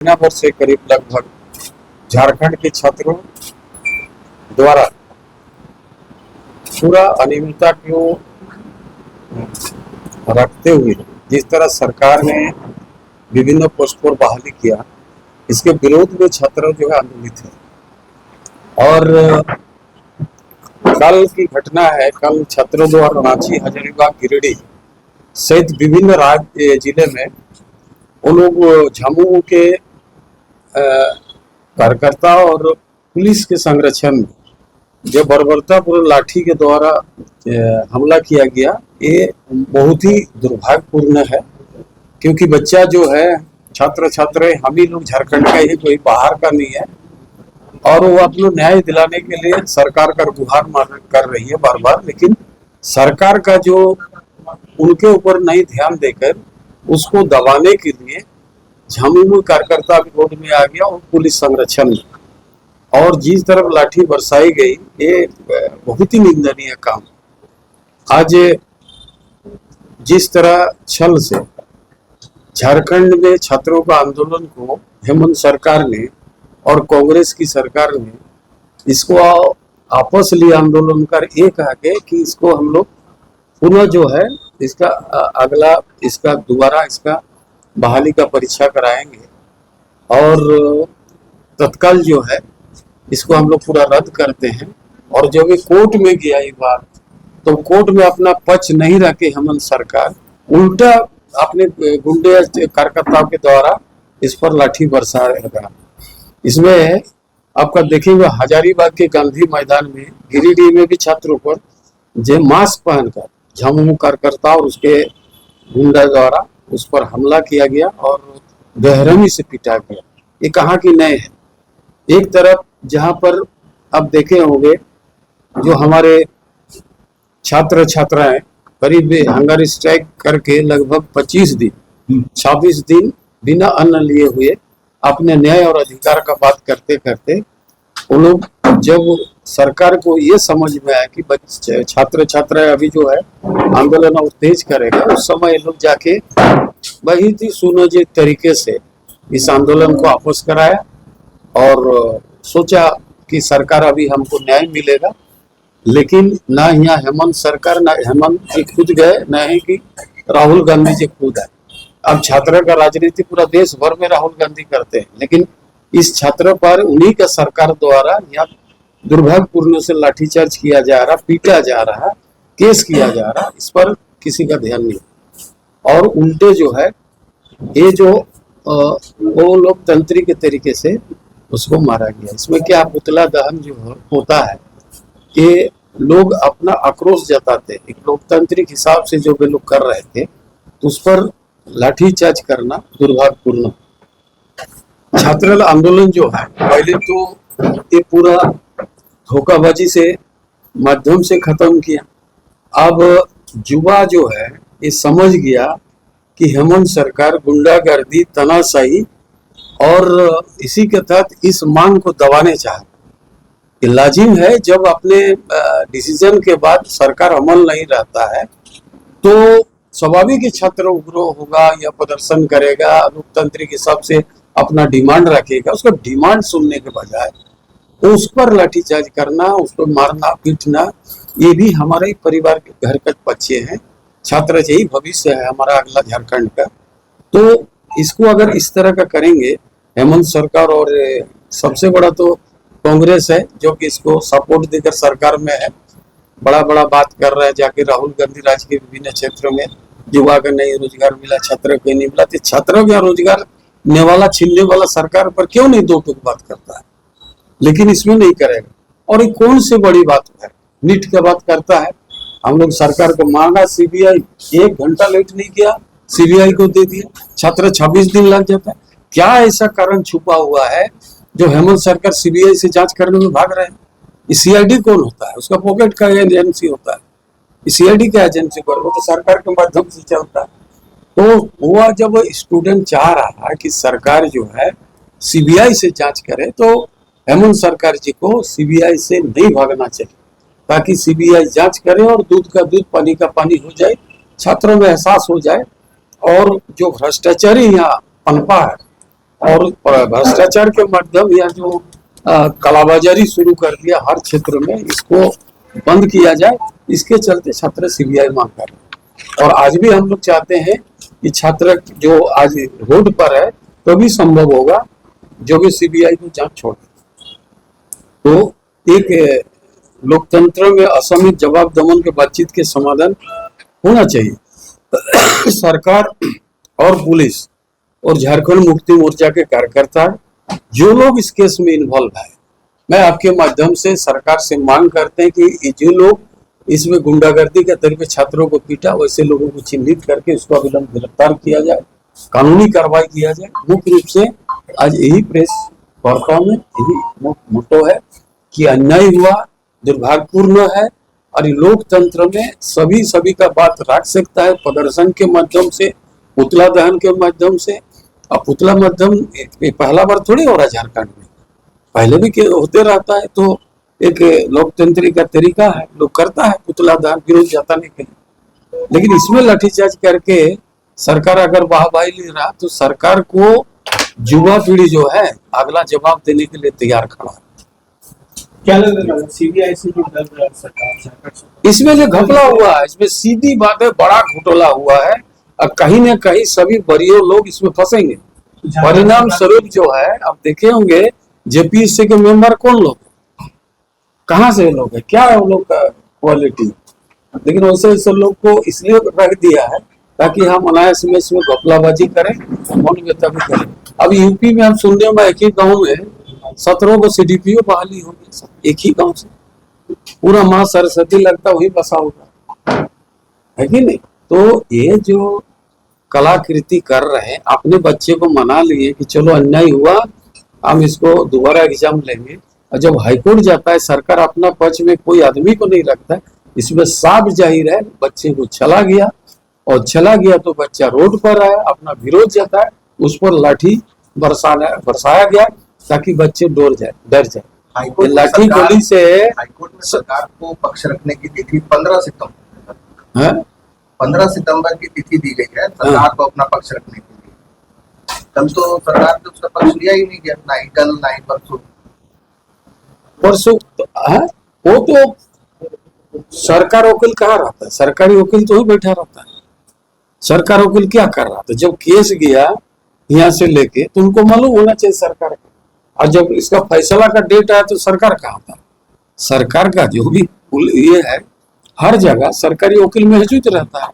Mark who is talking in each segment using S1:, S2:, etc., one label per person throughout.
S1: महीना भर से करीब लगभग झारखंड के छात्रों द्वारा पूरा अनियमितता को रखते हुए जिस तरह सरकार ने विभिन्न पोस्ट पर बहाली किया, इसके विरोध में छात्र जो है आंदोलित है। और कल की घटना है, कल छात्रों द्वारा रांची, हजारीबाग, गिरिडीह सहित विभिन्न राज्य जिले में वो लोग झामुमो के कार्यकर्ता और पुलिस के संरक्षण में जो बर्बरतापूर्ण लाठी के द्वारा हमला किया गया, ये बहुत ही दुर्भाग्यपूर्ण है। क्योंकि बच्चा जो है, छात्र छात्राएं हम ही लोग झारखंड का ही, कोई बाहर का नहीं है। और वो अपना न्याय दिलाने के लिए सरकार का गुहार कर रही है बार बार, लेकिन सरकार का जो उनके ऊपर नहीं ध्यान देकर उसको दबाने के लिए झामुमो कार्यकर्ता विरोध में आ गया और पुलिस संरक्षण में। और जिस तरफ लाठी बरसाई गई, ये बहुत ही निंदनीय काम। आज जिस तरह छल से झारखंड में छात्रों का आंदोलन को हेमंत सरकार ने और कांग्रेस की सरकार ने इसको आपस लिए आंदोलन कर ये कहा गया कि इसको हम लोग पुनः जो है इसका अगला इसका दोबारा इसका बहाली का परीक्षा कराएंगे और तत्काल जो है इसको हम लोग पूरा रद्द करते हैं। और जब ये कोर्ट में गया ये बात, तो कोर्ट में अपना पक्ष नहीं रखे हेमंत सरकार, उल्टा अपने गुंडे कार्यकर्ताओं के द्वारा इस पर लाठी बरसा लगा। इसमें आपका देखेंगे हजारीबाग के गांधी मैदान में, गिरिडीह में भी छात्रों पर जो मास्क पहनकर झामुमो कार्यकर्ता और उसके गुंडा द्वारा उस पर हमला किया गया और बेरहमी से पीटा गया। ये कहाँ की नए है। एक तरफ जहां पर अब देखे होंगे जो हमारे छात्र छात्राएं करीब हंगर स्ट्राइक करके लगभग 25 दिन 26 दिन बिना अन्न लिए हुए अपने न्याय और अधिकार का बात करते करते उन लोग, जब सरकार को ये समझ में आया कि बच्चे छात्र छात्राएं अभी जो है आंदोलन और तेज करेगा, उस समय ये लोग जाके बहुत ही सुनियोजित तरीके से इस आंदोलन को वापस कराया और सोचा कि सरकार अभी हमको न्याय मिलेगा। लेकिन ना यहाँ हेमंत सरकार, ना हेमंत जी खुद गए, ना ही कि राहुल गांधी जी खुद आए। अब छात्र का राजनीति पूरा देश भर में राहुल गांधी करते हैं, लेकिन इस छात्र पर उन्हीं का सरकार द्वारा यहाँ दुर्भाग्यपूर्ण से लाठीचार्ज किया जा रहा, पीटा जा रहा, केस किया जा रहा, इस पर किसी का ध्यान नहीं। और उल्टे जो है ये जो वो लोकतंत्री के तरीके से उसको मारा गया। इसमें क्या पुतला दहन जो होता है कि लोग अपना आक्रोश जताते, एक लोकतांत्रिक हिसाब से जो वे लोग कर रहे थे, तो उस पर लाठीचार्ज करना दुर्भाग्यपूर्ण। छात्र आंदोलन जो है पहले तो ये पूरा धोखाबाजी से माध्यम से खत्म किया। अब युवा जो है ये समझ गया कि हेमंत सरकार गुंडागर्दी, तानाशाही और इसी के तहत इस मांग को दबाने चाहती। लाजिम है जब अपने डिसीजन के बाद सरकार अमल नहीं रहता है तो स्वाभाविक ही छात्र उग्र होगा या प्रदर्शन करेगा, लोकतांत्रिक हिसाब से अपना डिमांड रखेगा। उसका डिमांड सुनने के बजाय उस पर लाठीचार्ज करना, उसको मारना पीटना, ये भी हमारे परिवार के घर का बच्चे हैं। छात्र यही भविष्य है हमारा अगला झारखंड का। तो इसको अगर इस तरह का करेंगे हेमंत सरकार, और सबसे बड़ा तो कांग्रेस है जो कि इसको सपोर्ट देकर सरकार में है, बड़ा बड़ा बात कर रहा है जाके राहुल गांधी राज्य के विभिन्न क्षेत्रों में युवा को नहीं रोजगार मिला, छात्रों को नहीं मिला। तो छात्रों का रोजगार ने वाला छीनने वाला सरकार पर क्यों नहीं दो टूक बात करता है, लेकिन इसमें नहीं करेगा। और ये कौन सी बड़ी बात है, नीट की बात करता है। हम लोग सरकार को मांगा, सीबीआई 1 घंटा लेट नहीं किया, सीबीआई को दे दिया। छात्र 26 दिन लग जाता है। क्या ऐसा कारण छुपा हुआ है जो हेमंत सरकार सीबीआई से जांच करने में भाग रहे हैं? सीआईडी कौन होता है? उसका पॉकेट का एजेंसी होता है। सीआईडी का एजेंसी पर वो तो सरकार के माध्यम से चलता है। तो हुआ जब स्टूडेंट चाह रहा है कि सरकार जो है सीबीआई से जांच करे, तो हेमंत सरकार जी को सीबीआई से नहीं भागना चाहिए, ताकि सीबीआई जांच करे और दूध का दूध पानी का पानी हो जाए, छात्रों में एहसास हो जाए। और जो भ्रष्टाचारी यहाँ पनपा है और भ्रष्टाचार के माध्यम या जो कालाबाजारी शुरू कर दिया हर क्षेत्र में, इसको बंद किया जाए। इसके चलते छात्र सीबीआई मांग कर रहे हैं। और आज भी हम लोग चाहते हैं कि छात्र जो आज रोड पर है तो भी संभव होगा जो भी सीबीआई को जांच छोड़। तो एक लोकतंत्र में असमित जवाब दमन के बातचीत के समाधान होना चाहिए। सरकार और पुलिस और झारखंड मुक्ति मोर्चा के कार्यकर्ता जो लोग इस केस में इन्वॉल्व है, मैं आपके माध्यम से सरकार से मांग करते हैं कि जो लोग इसमें गुंडागर्दी के तरीके छात्रों को पीटा, वैसे लोगों को चिन्हित करके उसको अविलंब गिरफ्तार किया जाए, कानूनी कार्रवाई किया जाए। मुख्य रूप से आज यही प्रेस वार्ता में यही मोटो है कि अन्याय हुआ, दुर्भाग्यपूर्ण है, और लोकतंत्र में सभी का बात रख सकता है प्रदर्शन के माध्यम से, पुतला दहन के माध्यम से। और पुतला माध्यम पहला बार थोड़ी हो रहा है झारखंड में, पहले भी होते रहता है। तो एक लोकतंत्र का तरीका है, लोग करता है पुतला दहन विरोध जताने के लिए। लेकिन इसमें लाठीचार्ज करके सरकार अगर वाहवाही ले रहा तो सरकार को युवा पीढ़ी जो है अगला जवाब देने के लिए तैयार खड़ा है।
S2: क्या लग रहा है सीबीआई से जो डर रहा है सरकार?
S1: इसमें जो घपला हुआ है, इसमें सीधी बात है, बड़ा घोटाला हुआ है और कहीं न कहीं सभी बड़े लोग इसमें फंसेंगे। परिणाम स्वरूप जो है, आप देखे होंगे जेपीएससी के मेंबर कौन लोग है, कहाँ से लोग है, क्या है वो लोग का क्वालिटी। लेकिन वैसे लोग को इसलिए रख दिया है ताकि हम अनायास में इसमें घपलाबाजी करें, मन व्यथा भी करें। अब यूपी में हम सुनने में एक ही गाँव में 17 को सीडीपीओ बहाली हो गई, एक ही गांव से। पूरा माँ सरस्वती लगता वही बसा होगा, है कि नहीं। तो ये जो कलाकृति कर रहे हैं, अपने बच्चे को मना लिए कि चलो अन्याय हुआ, हम इसको दोबारा एग्जाम लेंगे। और जब हाईकोर्ट जाता है, सरकार अपना पक्ष में कोई आदमी को नहीं रखता है। इसमें साफ जाहिर है बच्चे को चला गया, और चला गया तो बच्चा रोड पर आया, अपना विरोध जताया, उस पर लाठी बरसाया गया ताकि बच्चे डर जाए। लाठी गोली से
S3: हाईकोर्ट में सरकार को पक्ष रखने की तिथि 15 सितंबर है। 15 सितंबर की तिथि दी गई है सरकार को अपना पक्ष रखने के लिए। कल तो सरकार ने उसका पक्ष लिया ही नहीं गया, ना ही कल ना ही
S1: परसों। वो तो सरकार वकील कहाँ रहता है, सरकारी वकील तो ही बैठा रहता है। सरकार वकील क्या कर रहा था जब केस गया यहाँ से लेके, तो उनको मालूम होना चाहिए सरकार को। और जब इसका फैसला का डेट आया तो सरकार कहाँ था। सरकार का जो भी ये है, हर जगह सरकारी वकील महजूद रहता है।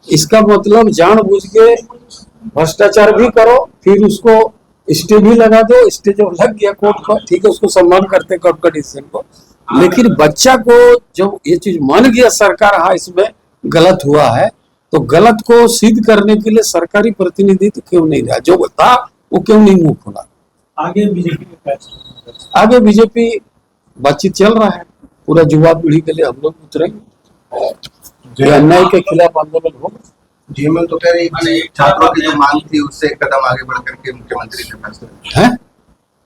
S1: इसका मतलब जानबूझ के भ्रष्टाचार भी करो, फिर उसको स्टे भी लगा दो। स्टे जब लग गया कोर्ट का, ठीक है, उसको सम्मान करते कोर्ट का डिसीजन को। लेकिन बच्चा को जब ये चीज मान गया सरकार, हाँ इसमें गलत हुआ है, तो गलत को सिद्ध करने के लिए सरकारी प्रतिनिधित्व क्यों नहीं रहा, जो था वो क्यों नहीं मुंह खोला। आगे बीजेपी बातचीत चल रहा है, पूरा युवा पीढ़ी के लिए हम लोग उतरेंगे, अन्याय के खिलाफ आंदोलन होगा।
S3: जीएमएल तो कह रही है छात्रों की जो मांग थी उससे एक कदम आगे बढ़ करके मुख्यमंत्री ने फैसला है।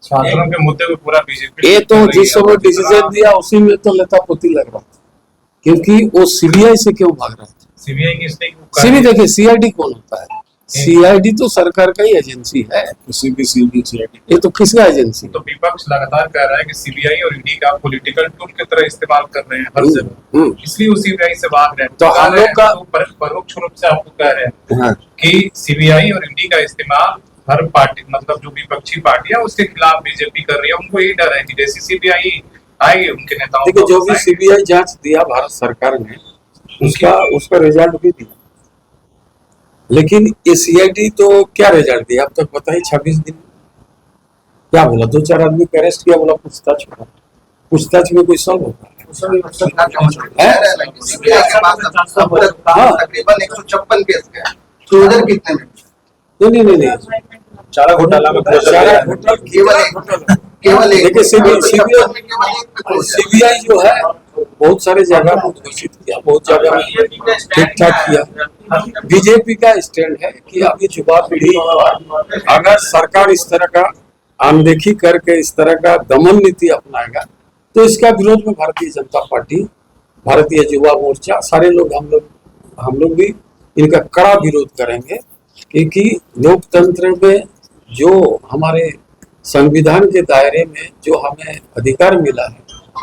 S2: छात्रों के मुद्दे को पूरा बीजेपी
S1: ये तो जिस समय डिसीजन दिया उसी में तो लतापोती लग रहा था, क्योंकि वो सीबीआई से क्यों भाग रहा था।
S2: सीबीआई की
S1: सीबीआई देखिए, सीआईडी कौन होता है, सीआईडी तो सरकार का ही एजेंसी है। ये तो किसका एजेंसी।
S2: तो विपक्ष लगातार कह रहा है कि सीबीआई और ईडी का पॉलिटिकल टूल की तरह इस्तेमाल कर रहे हैं हर जगह, इसलिए वो सीबीआई से भाग रहे हैं।
S1: तो हम लोग का
S2: परोक्ष रूप से आपको कह रहे हैं कि सीबीआई और ईडी का इस्तेमाल हर पार्टी, मतलब जो विपक्षी पार्टियां उसके खिलाफ बीजेपी कर रही है, उनको यही डर है कि जैसी सीबीआई आएगी उनके नेताओं
S1: देखिए, जो भी सीबीआई जांच दिया भारत सरकार ने, उसका रिजल्ट भी दिया। लेकिन ये सीआईडी तो क्या रिजल्ट दिया अब तक पता ही, 26 दिन क्या बोला, 2-4 आदमी को अरेस्ट किया, बोला पूछताछ होगा। पूछताछ में कोई सॉल्व होगा।
S3: तकरीबन 156 केस गया, तो उधर कितने में?
S1: नहीं,
S2: चारा घोटाला में
S3: केवल
S1: देखिए, सीबीआई जो है बहुत सारे जगह को घोषित किया, बहुत जगह ठीक ठाक किया। बीजेपी का स्टैंड है कि अभी युवा पीढ़ी, अगर सरकार इस तरह का अनदेखी करके इस तरह का दमन नीति अपनाएगा तो इसका विरोध में भारतीय जनता पार्टी, भारतीय युवा मोर्चा, सारे लोग, हम लोग भी इनका कड़ा विरोध करेंगे। क्योंकि लोकतंत्र में जो हमारे संविधान के दायरे में जो हमें अधिकार मिला है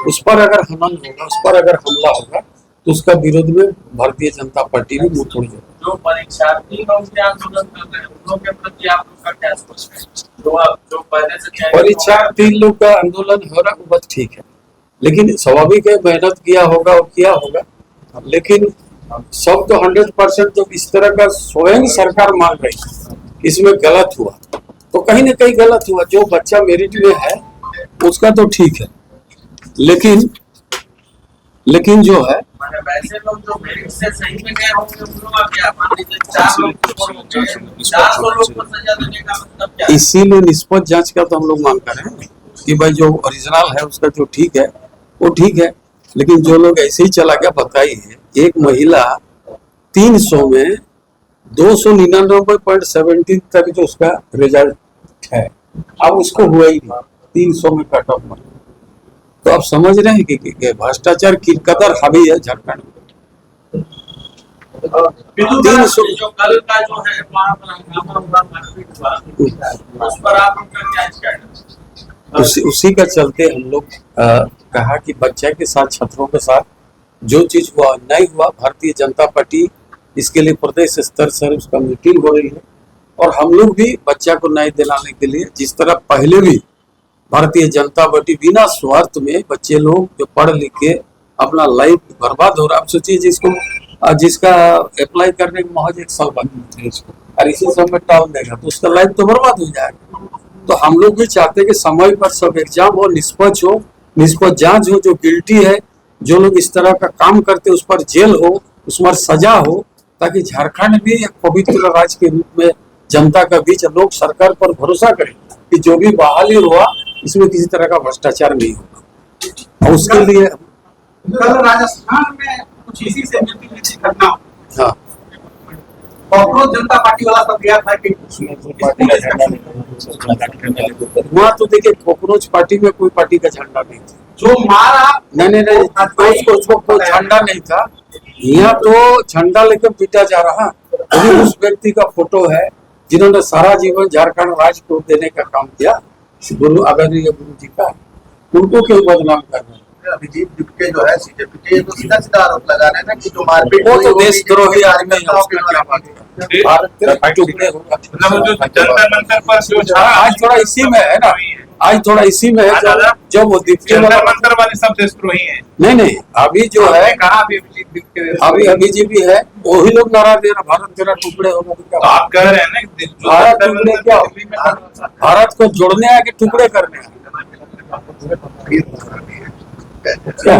S1: उस पर अगर हनन होगा, उस पर अगर हमला होगा तो उसका विरोध में भारतीय जनता पार्टी भी मुंह तोड़ देगी।
S4: जो परीक्षार्थी लोग के आंदोलन कर रहे हैं उन लोगों के प्रति आप लोग का क्या सोच है? जो पहले से
S1: परीक्षार्थी लोग का आंदोलन हो रहा वो बात ठीक है, लेकिन स्वाभाविक है मेहनत किया होगा और किया होगा, लेकिन सब तो 100% जब इस तरह का स्वयं सरकार मान रही है इसमें गलत हुआ तो कहीं ना कहीं गलत हुआ। जो बच्चा मेरिट में है उसका तो ठीक है, लेकिन जो है
S4: वैसे लोग जो मेरिट से सही में गए होंगे उन लोगों का क्या? मान लीजिए 4 लोग को 400 लोग को सजा देने का मतलब क्या?
S1: इसीलिए निष्पक्ष जांच का तो हम लोग मांग कर रहे हैं कि भाई जो ओरिजिनल है उसका जो ठीक है वो ठीक है, लेकिन जो लोग ऐसे ही चला गया, बताइए एक महिला 300 में 299.17 तक जो उसका रिजल्ट है, अब उसको हुआ ही नहीं, 300 में कट ऑफ मार। तो आप समझ रहे हैं कि भ्रष्टाचार की कदर हावी है झारखंड में।
S4: जो कल का जो है वहाँ पर हंगामा हुआ, मारपीट हुआ, उस पर आप लोग का क्या स्टैंड है?
S1: उसी का चलते हम लोग कहा कि बच्चे के साथ, छात्रों के साथ जो चीज हुआ नहीं हुआ, भारतीय जनता पार्टी इसके लिए प्रदेश स्तर से उसका मीटिंग हो रही है और हम लोग भी बच्चा को न्याय दिलाने के लिए, जिस तरह पहले भी भारतीय जनता पार्टी बिना स्वार्थ में बच्चे लोग जो पढ़ लिख के अपना लाइफ बर्बाद हो रहा है, आप सोचिए जिसका अप्लाई करने के महज 1 साल बाकी है और इसी समय टाल देगा तो उसका लाइफ तो बर्बाद हो जाएगा। तो हम लोग भी चाहते हैं कि समय पर सब एग्जाम हो, निष्पक्ष जांच हो, जो गिल्टी है, जो लोग इस तरह का काम करते उस पर जेल हो, उस पर सजा हो, ताकि झारखंड भी एक पवित्र राज्य के रूप में जनता का बीच लोग सरकार पर भरोसा करें कि जो भी बहाली हुआ इसमें किसी तरह का भ्रष्टाचार नहीं होगा। और उसके लिए
S4: कल राजस्थान में कुछ इसी से मिलती घटना,
S1: हाँ,
S4: कॉकरोच जनता पार्टी वाला सब गया था कि
S1: वहाँ तो देखिए कॉकरोच पार्टी में कोई पार्टी का झंडा नहीं था,
S4: जो मारा
S1: नहीं उसको कोई झंडा नहीं था। यहाँ तो झंडा लेकर पीटा जा रहा, अभी उस व्यक्ति का फोटो है जिन्होंने सारा जीवन झारखंड राज्य को देने का काम किया, गुरु आदरणीय गुरु जी का, उनको क्यों बदनाम कर रहे हैं?
S3: अभिजीत जुटके जो है सीजेपी के तो सीधा सीधा आरोप लगा रहे हैं ना कि जो मारपीट
S1: वो
S3: हुई
S1: तो
S3: वो
S1: देशद्रोही आदमी है,
S3: नेताओं के
S1: उसमें क्या बात
S3: द्वारा
S1: है? भारत के टुकड़े होगा।
S2: मतलब जो जंतर मंतर पर जो छा
S1: आज थोड़ा इसी में है ना, आज थोड़ा इसी में है जो वो दीप्ति
S2: जंतर मंतर वाले सब देशद्रोही हैं।
S1: नहीं अभी जो है
S2: कहा अभी
S1: अभी भी है, वही लोग नारा दे रहे भारत तेरा टुकड़े होगा तो क्या?
S2: तो आप कह रहे हैं ना कि जो
S1: भारत
S2: जंतर
S1: टुकड़े
S2: मंतर
S1: क्या
S2: दिल्ली में था,
S1: भारत को जोड़ने है कि टुकड़े करने हैं? क्या?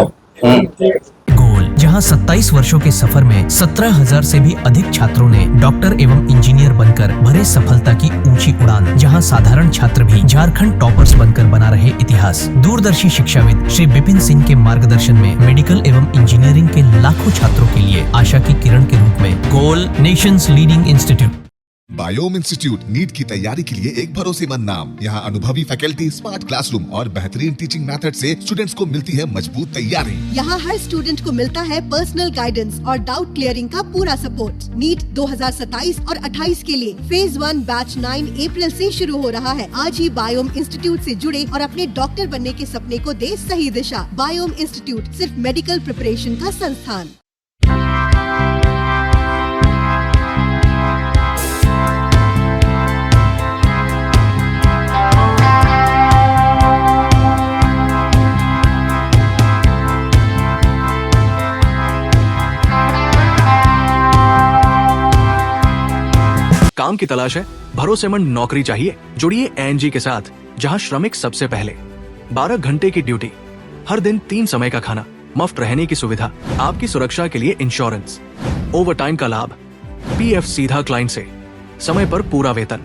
S5: गोल, जहां 27 वर्षों के सफर में 17,000 से भी अधिक छात्रों ने डॉक्टर एवं इंजीनियर बनकर भरे सफलता की ऊंची उड़ान, जहां साधारण छात्र भी झारखंड टॉपर्स बनकर बना रहे इतिहास। दूरदर्शी शिक्षाविद श्री विपिन सिंह के मार्गदर्शन में मेडिकल एवं इंजीनियरिंग के लाखों छात्रों के लिए आशा की किरण के रूप में गोल, nation's leading institute.
S6: Biome institute NEET की तैयारी के लिए एक भरोसेमंद नाम। यहाँ अनुभवी फैकल्टी, स्मार्ट क्लासरूम और बेहतरीन टीचिंग मेथड से स्टूडेंट्स को मिलती है मजबूत तैयारी।
S7: यहाँ हर स्टूडेंट को मिलता है पर्सनल गाइडेंस और डाउट क्लियरिंग का पूरा सपोर्ट। नीट 2027 और 28 के लिए फेज 1 बैच 9 अप्रैल से शुरू हो रहा है। आज ही बायोम इंस्टीट्यूट से जुड़े और अपने डॉक्टर बनने के सपने को दे सही दिशा। बायोम इंस्टीट्यूट सिर्फ मेडिकल प्रिपरेशन का संस्थान।
S8: काम की तलाश है, भरोसेमंद नौकरी चाहिए? जुड़िए एएनजी के साथ, जहां श्रमिक सबसे पहले। 12 घंटे की ड्यूटी, हर दिन 3 समय का खाना, मुफ्त रहने की सुविधा, आपकी सुरक्षा के लिए इंश्योरेंस, ओवरटाइम का लाभ, पीएफ सीधा क्लाइंट से, समय पर पूरा वेतन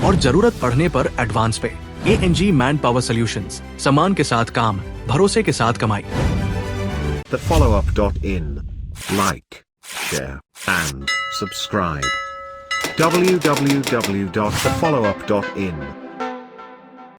S8: और जरूरत पड़ने पर एडवांस पे। एएनजी मैन पावर सॉल्यूशंस, सम्मान के साथ काम, भरोसे के साथ कमाई।
S9: thefollowup.in. Like, share, and subscribe. www.thefollowup.in